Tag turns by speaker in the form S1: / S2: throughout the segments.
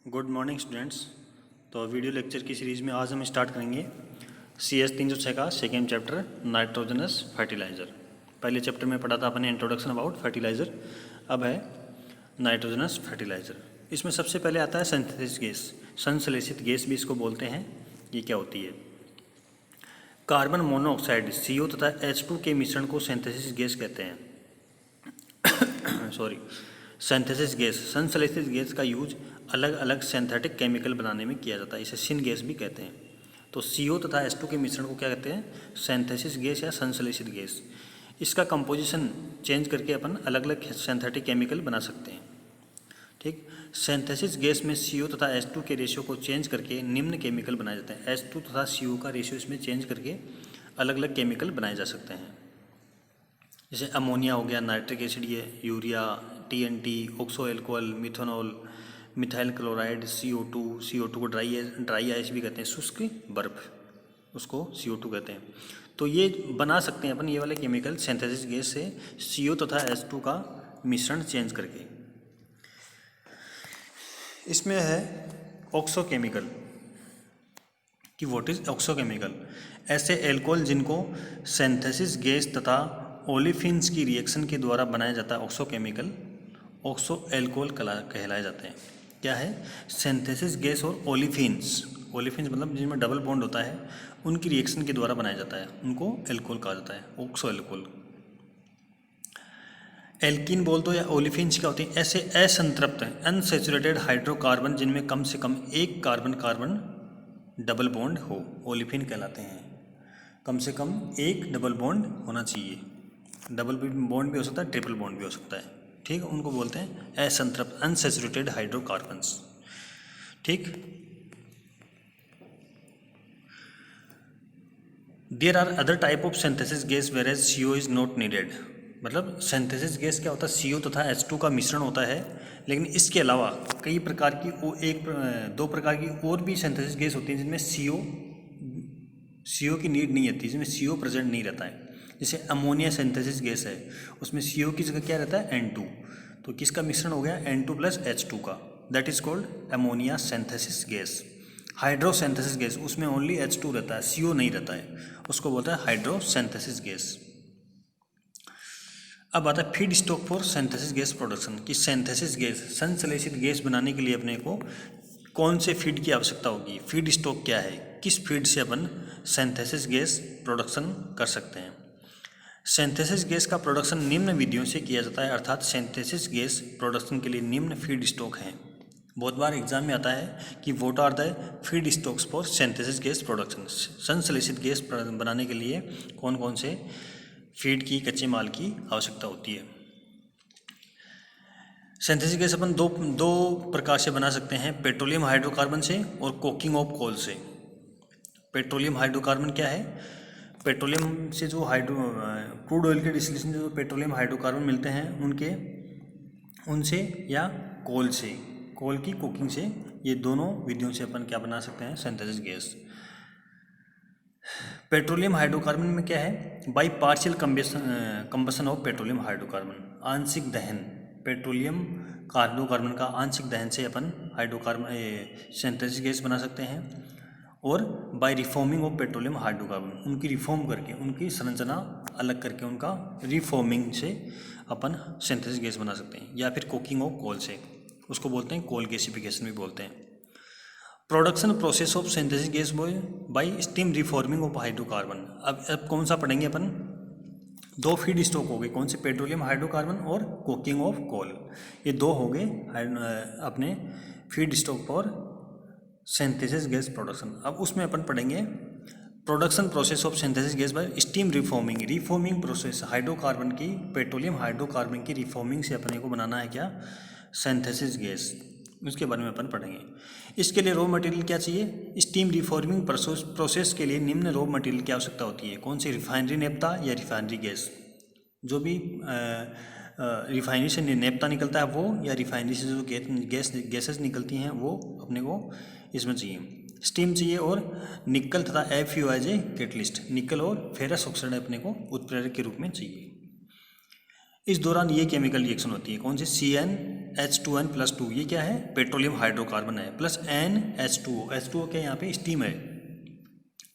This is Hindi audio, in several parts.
S1: Good morning students. तो वीडियो लेक्चर की सीरीज़ में आज हम स्टार्ट करेंगे CS 306 का सेकेंड चैप्टर नाइट्रोजनस फर्टिलाइज़र। पहले चैप्टर में पढ़ा था अपने इंट्रोडक्शन अबाउट फर्टिलाइज़र, अब है नाइट्रोजनस फर्टिलाइज़र। इसमें सबसे पहले आता है सिंथेसिस गैस, संश्लेषित गैस भी इसको बोलते हैं। ये क्या होती है? कार्बन मोनोऑक्साइड CO तथा H2 के मिश्रण को सिंथेसिस गैस कहते हैं। सिंथेसिस गैस, संश्लेषित गैस का यूज अलग अलग सिंथेटिक केमिकल बनाने में किया जाता है, इसे सिन गैस भी कहते हैं। तो CO तथा H2 के मिश्रण को क्या कहते हैं? सिंथेसिस गैस या संश्लेषित गैस। इसका कंपोजिशन चेंज करके अपन अलग अलग सिंथेटिक केमिकल बना सकते हैं। ठीक, सिंथेसिस गैस में CO तथा H2 के रेशियो को चेंज करके निम्न केमिकल बनाए जाते हैं। H2 तथा CO का रेशियो इसमें चेंज करके अलग अलग केमिकल बनाए जा सकते हैं। जैसे अमोनिया हो गया, नाइट्रिक एसिड, ये urea, TNT, oxo alcohol, methanol, methyl chloride, CO2 को ड्राई आइस भी कहते हैं, शुष्क बर्फ, उसको CO2 कहते हैं। तो ये बना सकते हैं अपन ये वाले केमिकल सिंथेसिस गैस से CO तथा H2 का मिश्रण चेंज करके। इसमें है ऑक्सो केमिकल कि व्हाट इज ऑक्सो केमिकल? ऐसे एल्कोहल जिनको सिंथेसिस गैस तथा ओलिफिन्स की रिएक्शन के द्वारा बनाया जाता है ऑक्सो केमिकल, ऑक्सो एल्कोहल कहलाए जाते हैं। क्या है? सिंथेसिस गैस और ओलिफिन्स मतलब जिनमें डबल बॉन्ड होता है, उनकी रिएक्शन के द्वारा बनाया जाता है, उनको एल्कोहल कहा जाता है, ऑक्सो एल्कोहल। एल्कीन बोल दो या ओलिफिन्स क्या होते हैं? ऐसे असंतृप्त अनसैचुरेटेड हाइड्रोकार्बन जिनमें कम से कम एक कार्बन कार्बन डबल बॉन्ड हो, ओलिफिन कहलाते हैं। कम से कम एक डबल बॉन्ड होना चाहिए। डबल बॉन्ड भी हो सकता है, ट्रिपल बॉन्ड भी हो सकता है। ठीक, उनको बोलते हैं असंतृप्त अनसैचुरेटेड हाइड्रोकार्बन्स। ठीक, there are other type of synthesis gas where as CO is not needed. मतलब सिंथेसिस गैस क्या होता है? CO तथा H2 का मिश्रण होता है, लेकिन इसके अलावा कई प्रकार की दो प्रकार की और भी सिंथेसिस गैस होती हैं जिनमें CO की नीड नहीं होती, जिसमें CO प्रेजेंट नहीं रहता है। जैसे अमोनिया सिंथेसिस गैस है, उसमें CO की जगह क्या रहता है? N2। तो किसका मिश्रण हो गया? N2 प्लस H2 का, that is called ammonia synthesis gas. Hydrosynthesis gas, उसमें ओनली H2 रहता है, CO नहीं रहता है, उसको बोलता है हाइड्रोसिंथेसिस गैस। अब आता है feed stock for synthesis gas production की सिंथेसिस गैस, संश्लेषित गैस बनाने के लिए अपने को कौन से फीड की आवश्यकता होगी? फीड स्टॉक क्या है? किस फीड से अपन सिंथेसिस गैस प्रोडक्शन कर सकते हैं? सिंथेसिस गैस का प्रोडक्शन निम्न विधियों से किया जाता है, अर्थात सिंथेसिस गैस प्रोडक्शन के लिए निम्न फीड स्टॉक हैं। बहुत बार एग्जाम में आता है कि what are the feed stocks for synthesis gas production. संश्लेषित गैस बनाने के लिए कौन कौन से फीड की, कच्चे माल की आवश्यकता होती है? सिंथेसिस गैस अपन दो प्रकार से बना सकते हैं, पेट्रोलियम हाइड्रोकार्बन से और कोकिंग ऑफ कोल से। पेट्रोलियम हाइड्रोकार्बन क्या है? पेट्रोलियम से जो क्रूड ऑयल के डिस्टिलेशन से जो पेट्रोलियम हाइड्रोकार्बन मिलते हैं उनसे या कोल से, कोल की कुकिंग से, ये दोनों विधियों से अपन क्या बना सकते हैं? Synthesis gas. पेट्रोलियम हाइड्रोकार्बन में क्या है? By partial combustion of petroleum hydrocarbon, आंशिक दहन, पेट्रोलियम हाइड्रोकार्बन का आंशिक दहन से अपन हाइड्रोकार्बन सिंथेसिस गैस बना सकते हैं। और by reforming of petroleum hydrocarbon, उनकी रिफॉर्म करके, उनकी संरचना अलग करके, उनका रिफॉर्मिंग से अपन सिंथेसिस गैस बना सकते हैं। या फिर कुकिंग ऑफ कोल से, उसको बोलते हैं कोल गैसिफिकेशन भी बोलते हैं। Production process of synthesis gas bye steam reforming of hydrocarbon. अब कौन सा पढ़ेंगे अपन? दो फीड स्टॉक हो गए, कौन से? पेट्रोलियम हाइड्रोकार्बन और कुकिंग ऑफ कोल, ये दो हो गए अपने feed stock for synthesis gas production. अब उसमें अपन पढ़ेंगे production process of synthesis gas bye steam reforming process, hydrocarbon की, पेट्रोलियम हाइड्रोकार्बन की रिफॉर्मिंग से अपने को बनाना है क्या? Synthesis gas. उसके बारे में अपन पढ़ेंगे। इसके लिए रॉ मटेरियल क्या चाहिए? स्टीम रिफॉर्मिंग प्रोसेस के लिए निम्न रॉ मटेरियल की आवश्यकता होती है। कौन सी? रिफाइनरी नेप्था या रिफाइनरी गैस। जो भी रिफाइनरी से नेप्था निकलता है वो, या रिफाइनरी से जो गैसेस निकलती हैं वो अपने को इसमें चाहिए। स्टीम चाहिए, और निकल तथा FeO एज ए कैटलिस्ट, निकल और फेरस ऑक्साइड अपने को उत्प्रेरक के रूप में चाहिए। इस दौरान ये केमिकल रिएक्शन होती है, कौन सी, CnH2n+2, ये क्या है, पेट्रोलियम हाइड्रोकार्बन है, प्लस NH2O, H2O क्या है, यहाँ पे स्टीम है।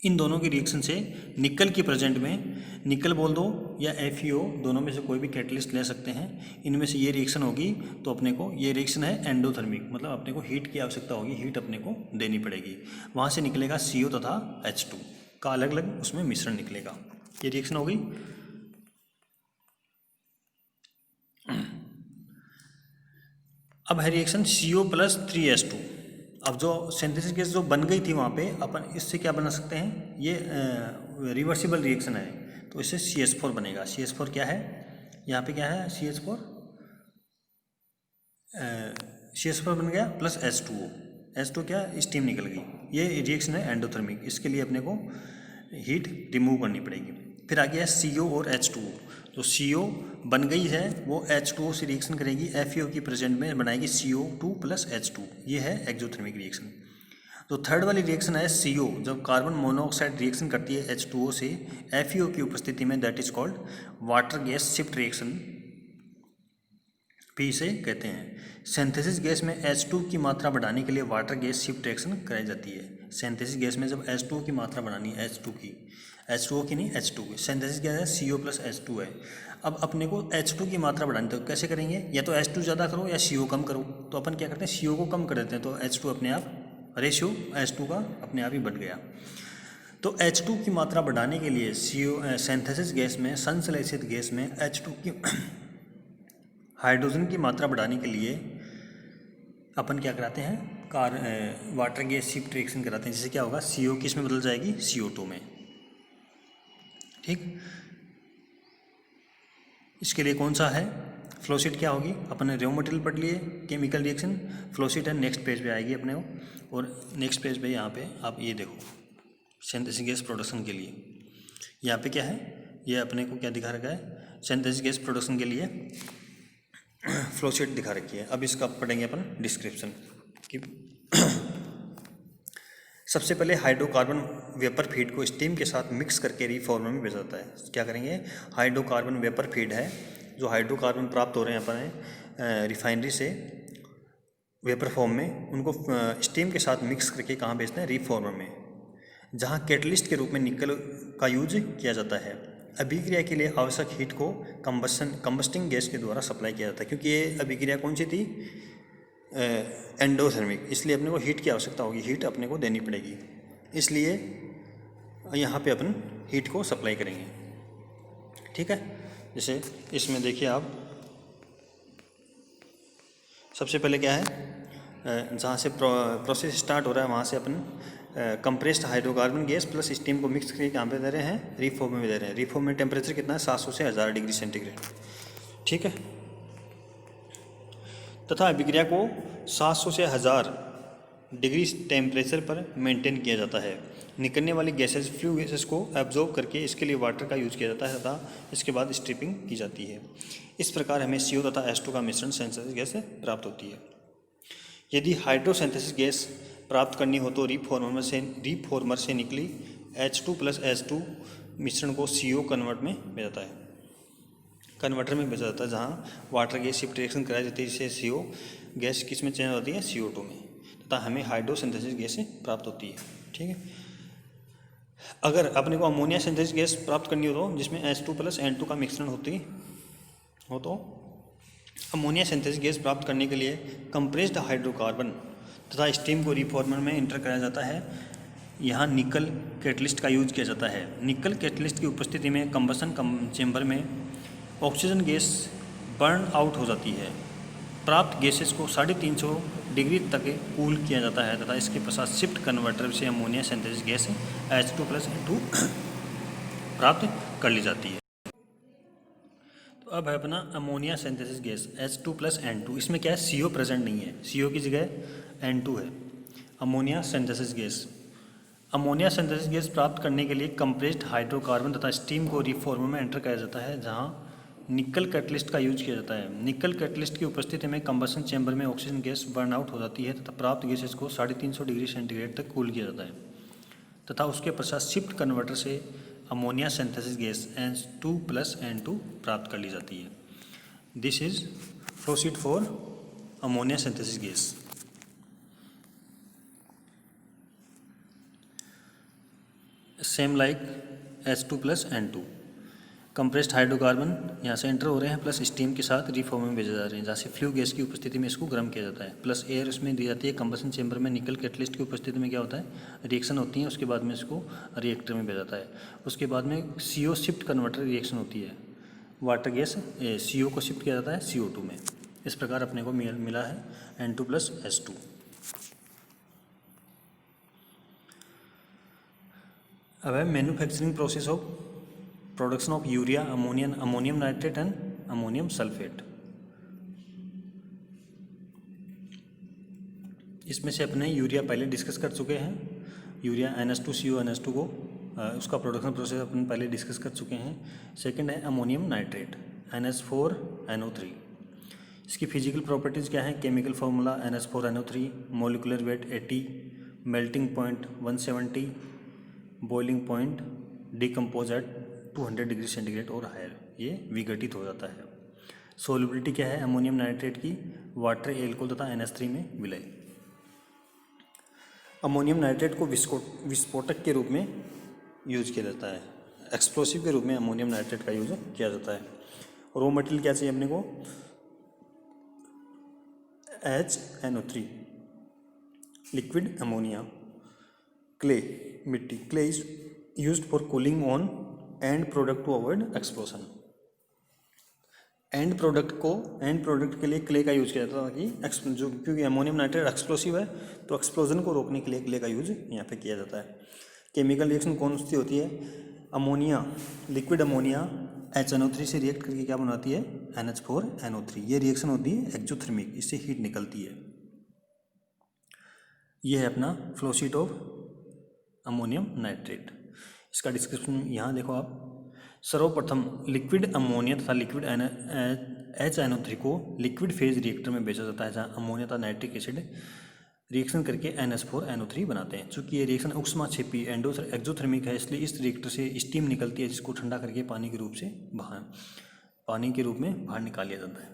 S1: इन दोनों की रिएक्शन से निकल की प्रेजेंट में, निकल बोल दो या FeO, दोनों में से कोई भी कैटलिस्ट ले सकते हैं, इनमें से ये रिएक्शन होगी तो अपने को, ये रिएक्शन है एंडोथर्मिक, मतलब अपने को हीट की आवश्यकता होगी, हीट अपने को देनी पड़ेगी। वहाँ से निकलेगा CO तथा H2 का अलग अलग उसमें मिश्रण निकलेगा। ये रिएक्शन होगी। अब है रिएक्शन CO+3H2। अब जो सिंथेसिस गैस जो बन गई थी वहाँ पे, अपन इससे क्या बना सकते हैं, ये रिवर्सिबल रिएक्शन है, तो इससे CH4 बनेगा। CH4 क्या है, यहाँ पे क्या है, CH4 बन गया, प्लस H2O, H2 क्या, स्टीम निकल गई। ये रिएक्शन है एंडोथर्मिक, इसके लिए अपने को हीट रिमूव करनी पड़ेगी। फिर आ गया CO और H2O। तो CO बन गई है, वो H2O से रिएक्शन करेगी, FeO की प्रेजेंट में बनाएगी CO2+H2, ये है एक्सोथर्मिक रिएक्शन। तो थर्ड वाली रिएक्शन है CO, जब कार्बन मोनोऑक्साइड रिएक्शन करती है H2O से FeO की उपस्थिति में, that is called water gas shift reaction, भी इसे कहते हैं। सिंथेसिस गैस में H2 की मात्रा बढ़ाने के लिए वाटर गैस शिफ्ट रिएक्शन कराई जाती है। सिंथेसिस गैस में जब H2 की मात्रा बढ़ानी है, H2O की नहीं, H2 की, सिंथेसिस गैस है CO+H2 है। अब अपने को H2 की मात्रा बढ़ानी, तो कैसे करेंगे, या तो H2 ज़्यादा करो या CO कम करो। तो अपन क्या करते हैं, CO को कम कर देते हैं, तो H2 अपने आप, रेशियो H2 का अपने आप ही बढ़ गया। तो H2 की मात्रा बढ़ाने के लिए सिंथेसिस गैस में, संश्लेषित गैस में H2 की हाइड्रोजन की मात्रा बढ़ाने के लिए अपन क्या कराते हैं, वाटर गैस शिफ्ट रिएक्शन कराते हैं, जिससे क्या होगा, CO किस में बदल जाएगी, CO2 में। ठीक, इसके लिए कौन सा है, फ्लोशीट क्या होगी, अपन ने रॉ मटेरियल पढ़ लिए, केमिकल रिएक्शन, फ्लोशीट है, नेक्स्ट पेज पे आएगी अपने को। और नेक्स्ट पेज पे यहाँ पे आप ये देखो, सिंथेसिस गैस प्रोडक्शन के लिए यहाँ पे क्या है, ये अपने को क्या दिखा रखा है, सिंथेसिस गैस प्रोडक्शन के लिए फ्लोशीट दिखा रखी है। अब इसका पढ़ेंगे अपन डिस्क्रिप्शन की। सबसे पहले हाइड्रोकार्बन वेपर फीड को स्टीम के साथ मिक्स करके रीफॉर्मर में भेजा जाता है। क्या करेंगे, हाइड्रोकार्बन वेपर फीड है, जो हाइड्रोकार्बन प्राप्त हो रहे हैं अपने रिफाइनरी से वेपर फॉर्म में, उनको स्टीम के साथ मिक्स करके कहाँ भेजते हैं, रीफॉर्मर में, जहाँ कैटलिस्ट के रूप में निकल का यूज किया जाता है। अभिक्रिया के लिए आवश्यक हीट को कंबस्टिंग गैस के द्वारा सप्लाई किया जाता है, क्योंकि ये अभिक्रिया कौन सी थी, एंडोथर्मिक, इसलिए अपने को हीट की आवश्यकता होगी, हीट अपने को देनी पड़ेगी, इसलिए यहाँ पे अपन हीट को सप्लाई करेंगे। ठीक है, जैसे इसमें देखिए आप, सबसे पहले क्या है, जहाँ से प्रोसेस स्टार्ट हो रहा है वहाँ से अपन compressed hydrocarbon gas plus steam को मिक्स करके कहाँ पे दे रहे हैं, रीफॉर्म में दे रहे हैं। रीफॉर्म में टेम्परेचर कितना है, 700 से 1000 डिग्री सेंटीग्रेड। ठीक है, तथा अभिक्रिया को 700 से 1000 डिग्री टेम्परेचर पर मेंटेन किया जाता है। निकलने वाली गैसेज फ्लू गैसेस को एब्जॉर्ब करके इसके लिए वाटर का यूज किया जाता है तथा इसके बाद स्ट्रिपिंग की जाती है। इस प्रकार हमें CO तथा H2 का मिश्रण सिंथेसिस गैस से प्राप्त होती है। यदि हाइड्रोसिंथेसिस गैस प्राप्त करनी हो तो रीफॉर्मर से निकली H2+H2 मिश्रण को CO कन्वर्टर में भेजा जाता है, जहाँ वाटर गैस शिफ्ट रिएक्शन कराई जाती है, जिससे CO गैस किस में चेंज होती है, CO2 में, तथा हमें हाइड्रोसिंथेसिस गैस से प्राप्त होती है। ठीक है, अगर अपने को अमोनिया सिंथेसिस गैस प्राप्त करनी हो तो जिसमें H2+N2 का मिश्रण हो तो अमोनिया सिंथेसिस गैस प्राप्त करने के लिए कंप्रेस्ड हाइड्रोकार्बन तथा स्टीम को रीफॉर्मर में इंटर कराया जाता है। यहाँ निकल कैटलिस्ट का यूज किया जाता है। निकल कैटलिस्ट की उपस्थिति में कंबसन चेंबर में ऑक्सीजन गैस बर्न आउट हो जाती है। प्राप्त गैसेस को 350 डिग्री तक कूल किया जाता है तथा इसके पश्चात शिफ्ट कन्वर्टर से अमोनिया सिंथेसिस गैस H2+N2 प्राप्त कर ली जाती है। तो अब है अपना अमोनिया सिंथेसिस गैस H2+N2। इसमें क्या है, CO प्रेजेंट नहीं है, CO की जगह N2 है। अमोनिया सिंथेसिस गैस प्राप्त करने के लिए कंप्रेस्ड हाइड्रोकार्बन तथा स्टीम को रीफॉर्मर में एंटर किया जाता है, जहाँ निकल कैटलिस्ट का यूज किया जाता है। निकल कैटलिस्ट की उपस्थिति में कंबसन चैम्बर में ऑक्सीजन गैस बर्न आउट हो जाती है तथा प्राप्त गैसेस को 350 डिग्री सेंटीग्रेड तक कूल किया जाता है तथा उसके पश्चात शिफ्ट कन्वर्टर से अमोनिया सिंथेसिस गैस H2+N2 प्राप्त कर ली जाती है। This is flow sheet for ammonia synthesis gas. Same like H2 plus N2, compressed hydrocarbon यहाँ से एंटर हो रहे हैं प्लस स्टीम के साथ रिफॉर्म में भेजे जा रहे हैं, जहाँ से फ्लू गैस की उपस्थिति में इसको गर्म किया जाता है, प्लस एयर उसमें दी जाती है। कंबसन चेंबर में निकल कैटलिस्ट की उपस्थिति में क्या होता है, रिएक्शन होती है, उसके बाद में इसको रिएक्टर में भेजा जाता है। उसके बाद में CO शिफ्ट कन्वर्टर रिएक्शन होती है, वाटर गैस CO को शिफ्ट किया जाता है CO2 में। इस प्रकार अपने को मिला है N2 प्लस H2। अब है manufacturing process of production of urea, ammonium nitrate and ammonium sulphate. इसमें से अपने यूरिया पहले डिस्कस कर चुके हैं, यूरिया NH2CO NH2 को उसका प्रोडक्शन प्रोसेस अपन पहले डिस्कस कर चुके हैं। सेकंड है अमोनियम नाइट्रेट NH4NO3। इसकी फिजिकल प्रॉपर्टीज़ क्या है, chemical formula NH4NO3, molecular weight 80, melting point 170, boiling point, decompose at 200 degree centigrade और हायर, ये विघटित हो जाता है। सोल्युबिलिटी क्या है अमोनियम नाइट्रेट की, वाटर, एल्कोहल तथा NH3 में विलय। अमोनियम नाइट्रेट को विस्फोटक के रूप में यूज किया जाता है, एक्सप्लोसिव के रूप में अमोनियम नाइट्रेट का यूज किया जाता है। रॉ मटेरियल क्या चाहिए अपने को, HNO3, लिक्विड अमोनिया, क्ले, मिट्टी, clay is used for cooling on end product to avoid explosion. End product के लिए क्ले का यूज किया जाता है ताकि जो, क्योंकि अमोनियम नाइट्रेट एक्सप्लोसिव है तो एक्सप्लोजन को रोकने के लिए क्ले का यूज यहाँ पे किया जाता है। केमिकल रिएक्शन कौन सी होती है, अमोनिया, लिक्विड अमोनिया HNO3 से रिएक्ट करके क्या बनाती है, NH4NO3। ये रिएक्शन होती है एक्जोथर्मिक, इससे हीट निकलती है। ये है अपना flow sheet of ammonium nitrate. इसका डिस्क्रिप्शन यहाँ देखो आप। सर्वप्रथम लिक्विड अमोनिया तथा लिक्विड HNO3 को लिक्विड फेज रिएक्टर में भेजा जाता है, जहाँ अमोनिया तथा नाइट्रिक एसिड रिएक्शन करके NH4NO3 बनाते हैं। चूँकि ये रिएक्शन उष्माक्षेपी एक्जोथर्मिक है, इसलिए इस रिएक्टर से स्टीम निकलती है, जिसको ठंडा करके पानी के रूप में बाहर निकाल लिया जाता है।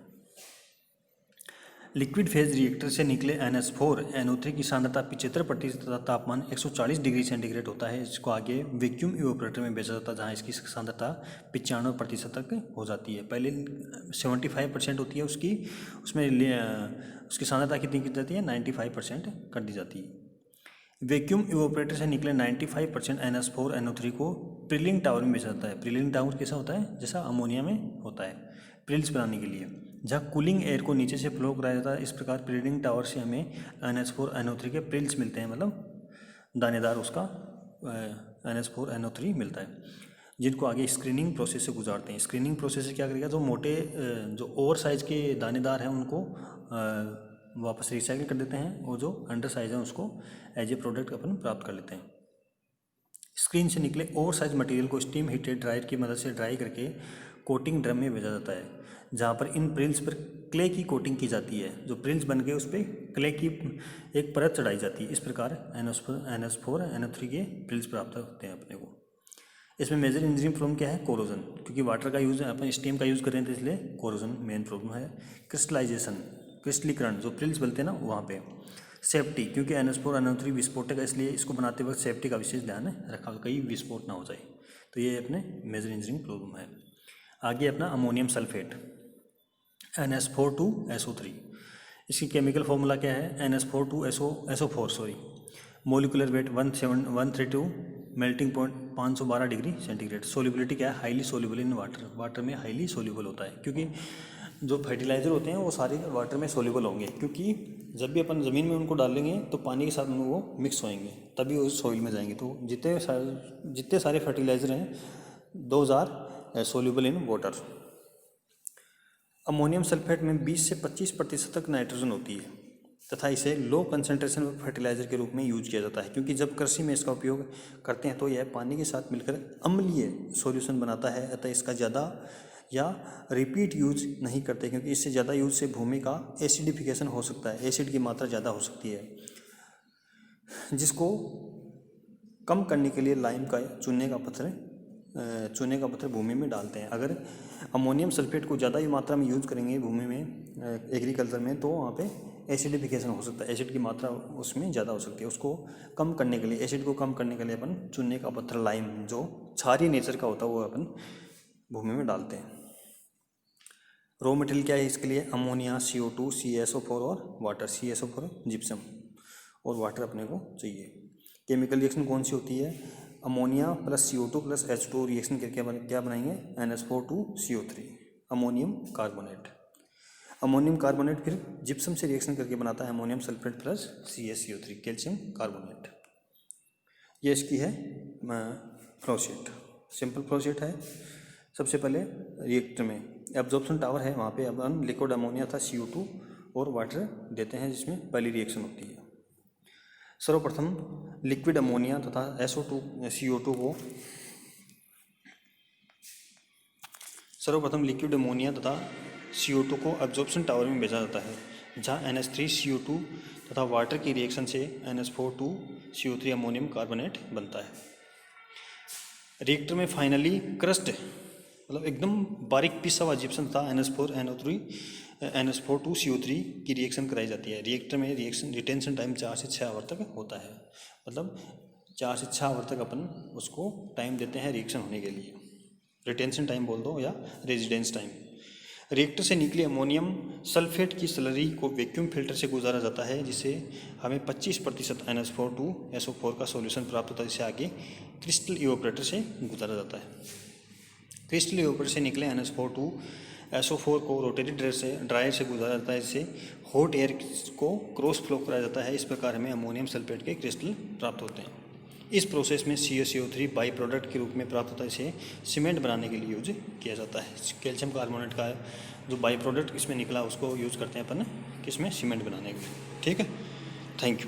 S1: लिक्विड फेज रिएक्टर से निकले NH4NO3 की सांद्रता 75% तथा तापमान 140 डिग्री सेंटीग्रेड होता है। इसको आगे वैक्यूम इवेपोरेटर में भेजा जाता है, जहाँ इसकी सांद्रता 95% तक हो जाती है। पहले 75% होती है उसकी, उसमें उसकी सांद्रता कितनी की जाती है, 95% कर दी जाती है। वैक्यूम इवेपोरेटर से निकले 95% NH4NO3 को प्रिलिंग टावर में भेजा जाता है। प्रिलिंग टावर कैसा होता है, जैसा अमोनिया में होता है, प्रिल्स बनाने के लिए, जहाँ कूलिंग एयर को नीचे से फ्लो कराया जाता है। इस प्रकार प्रिलिंग टावर से हमें NH4NO3 के प्रिल्स मिलते हैं, मतलब दानेदार उसका NH4NO3 मिलता है, जिनको आगे स्क्रीनिंग प्रोसेस से गुजारते हैं। स्क्रीनिंग प्रोसेस से क्या करेगा, जो मोटे जो ओवर साइज के दानेदार हैं उनको वापस रिसाइकिल कर देते हैं, और जो अंडर साइज है उसको एज ए प्रोडक्ट अपन प्राप्त कर लेते हैं। स्क्रीन से निकले ओवर साइज मटेरियल को स्टीम हीटेड ड्रायर की मदद से ड्राई करके कोटिंग ड्रम में भेजा जाता है, जहाँ पर इन प्रिल्स पर क्ले की कोटिंग की जाती है। जो प्रिल्स बन गए उस पर क्ले की एक परत चढ़ाई जाती है। इस प्रकार NH4NO3 के प्रिल्स प्राप्त होते हैं अपने को। इसमें मेजर इंजीनियरिंग प्रॉब्लम क्या है, कोरोजन, क्योंकि वाटर का यूज़ अपन स्टीम का यूज़ कर रहे हैं, तो इसलिए कोरोजन मेन प्रॉब्लम है। क्रिस्टलाइजेशन, क्रिस्टलीकरण, जो प्रिल्स बनते हैं ना वहाँ पे। सेफ्टी, क्योंकि NH4NO3 विस्फोटक है, इसलिए इसको बनाते वक्त सेफ्टी का विशेष ध्यान रखा, कहीं विस्फोट ना हो जाए। तो ये अपने मेजर इंजीनियरिंग प्रॉब्लम है। आगे अपना अमोनियम सल्फेट NH42SO3। इसकी केमिकल फार्मूला क्या है, NH4 molecular weight 132, melting point 512 degree centigrade. Solubility क्या है, highly soluble in water, water में हाईली सोल्यूबल होता है, क्योंकि जो फर्टिलाइज़र होते हैं वो सारे वाटर में सोल्यूबल होंगे, क्योंकि जब भी अपन ज़मीन में उनको डालेंगे तो पानी के साथ वो मिक्स होएंगे, तभी वो सॉइल में जाएंगे। तो जितने सारे फर्टिलाइज़र हैं, those are soluble in water. Ammonium sulphate में 20 से 25% तक नाइट्रोजन होती है, तथा इसे लो कंसंट्रेशन फर्टिलाइज़र के रूप में यूज किया जाता है, क्योंकि जब कृषि में इसका उपयोग करते हैं तो यह पानी के साथ मिलकर अम्लीय सॉल्यूशन बनाता है। अतः इसका ज़्यादा या रिपीट यूज नहीं करते, क्योंकि इससे ज़्यादा यूज से भूमि का एसिडिफिकेशन हो सकता है, एसिड की मात्रा ज़्यादा हो सकती है, जिसको कम करने के लिए लाइम का चूने का पत्थर चूने का पत्थर भूमि में डालते हैं। अगर अमोनियम सल्फेट को ज़्यादा ही मात्रा में यूज़ करेंगे भूमि में एग्रीकल्चर में, तो वहाँ पे एसिडिफिकेशन हो सकता है, एसिड की मात्रा उसमें ज़्यादा हो सकती है। उसको कम करने के लिए, एसिड को कम करने के लिए अपन चूने का पत्थर, लाइम जो क्षारीय नेचर का होता है, वो अपन भूमि में डालते हैं। रॉ मटेरियल क्या है इसके लिए? अमोनिया, CO2, CaSO4 और वाटर। CaSO4 जिप्सम और वाटर अपने को चाहिए। केमिकल रिएक्शन कौन सी होती है? Ammonia plus CO2 plus H2 reaction करके क्या बनाएंगे? NH4 2CO3, ammonium carbonate. Ammonium carbonate फिर जिप्सम से रिएक्शन करके बनाता है ammonium sulphate plus CaCO3, calcium carbonate. ये इसकी है प्रोसेट, सिंपल प्रोसेट है। सबसे पहले रिएक्टर में एब्जॉर्प्शन टावर है, वहाँ पे अपन लिक्विड अमोनिया था CO2 और वाटर देते हैं, जिसमें पहली रिएक्शन होती है। सर्वप्रथम लिक्विड अमोनिया तथा CO2 को CO2 को एब्जॉर्प्शन टावर में भेजा जाता है, जहाँ NH3CO2 तथा वाटर की रिएक्शन से NH4 2CO3 अमोनियम कार्बोनेट बनता है। रिएक्टर में फाइनली क्रस्ट, मतलब एकदम बारीक पिसा हुआ जिप्सम था NH4 2CO3 की रिएक्शन कराई जाती है। रिएक्टर में रिटेंशन टाइम 4 से 6 आवर तक होता है, मतलब 4 से 6 आवर तक अपन उसको टाइम देते हैं रिएक्शन होने के लिए। रिटेंशन टाइम बोल दो या रेजिडेंस टाइम। रिएक्टर से निकले अमोनियम सल्फेट की स्लरी को वैक्यूम फिल्टर से गुजारा जाता है, जिससे हमें 25% NH4 2SO4 का सॉल्यूशन प्राप्त होता है। इसे आगे क्रिस्टल इवेपोरेटर से गुजारा जाता है। क्रिस्टल इवेपोरेटर से निकले NH4 2SO4 को रोटेटेड ड्रायर से गुजारा जाता है, जिससे हॉट एयर को क्रॉस फ्लो कराया जाता है। इस प्रकार हमें अमोनियम सल्फेट के क्रिस्टल प्राप्त होते हैं। इस प्रोसेस में CaCO3 बाई प्रोडक्ट के रूप में प्राप्त होता है। इसे सीमेंट बनाने के लिए यूज किया जाता है। कैल्शियम कार्बोनेट का जो बाई प्रोडक्ट इसमें निकला, उसको यूज़ करते हैं अपन किसमें? सीमेंट बनाने के लिए। ठीक है, थैंक यू।